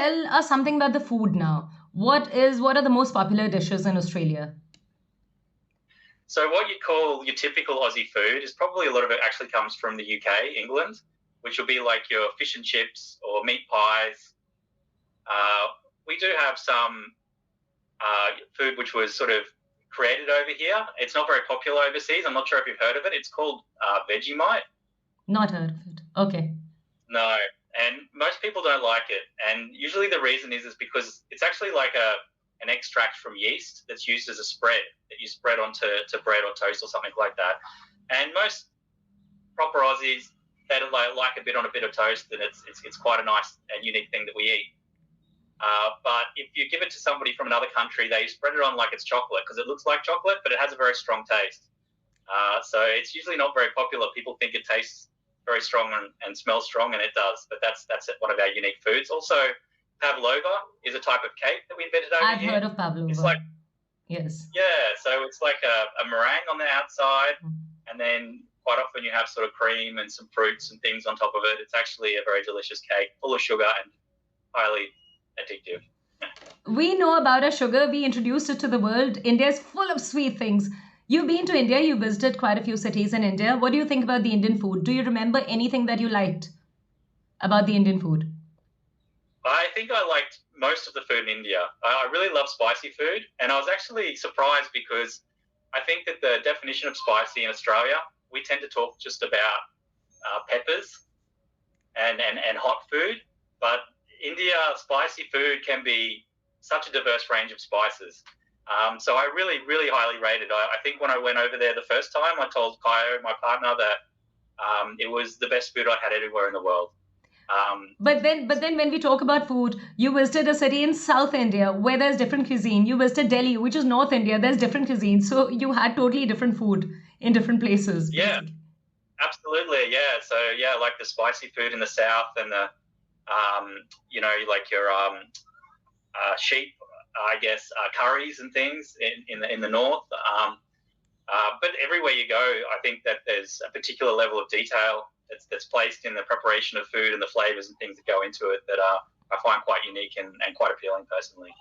tell us something about the food now. What are the most popular dishes in Australia? So what you call your typical Aussie food is probably a lot of it actually comes from the UK, England, which will be like your fish and chips or meat pies. Uh, we do have some food which was sort of created over here. It's not very popular overseas. I'm not sure if you've heard of it. It's called Vegemite. Not heard of it. Okay. No, and most people don't like it. And usually the reason is because it's actually like an extract from yeast that's used as a spread that you spread onto bread or toast or something like that. And most proper Aussies, they like a bit on a bit of toast, and it's quite a nice and unique thing that we eat. But if you give it to somebody from another country, they spread it on like it's chocolate because it looks like chocolate, but it has a very strong taste. So it's usually not very popular. People think it tastes very strong and smells strong, and it does. But that's one of our unique foods. Also, pavlova is a type of cake that we invented over I've here. heard of It's pavlova. like, Yes. yeah, so it's like a meringue on the outside, and then quite often you have sort of cream and some fruits and things on top of it. It's actually a very delicious cake, full of sugar and highly addictive. We know about our sugar. We introduced it to the world. India is full of sweet things. You've been to India. You visited quite a few cities in India. What do you think about the Indian food? Do you remember anything that you liked about the Indian food? I think I liked most of the food in India. I really love spicy food, and I was actually surprised because I think that the definition of spicy in Australia, we tend to talk just about peppers and hot food, but India spicy food can be such a diverse range of spices. So I really, really highly rated. I think when I went over there the first time, I told Kaio, my partner, that it was the best food I'd had anywhere in the world. But then, when we talk about food, you visited a city in South India where there's different cuisine. You visited Delhi, which is North India. There's different cuisine. So you had totally different food in different places, Yeah, basically. absolutely. Yeah. So yeah, like the spicy food in the south and the like your sheep, I guess, curries and things in the north. But everywhere you go, I think that there's a particular level of detail that's placed in the preparation of food and the flavors and things that go into it that I find quite unique and quite appealing personally.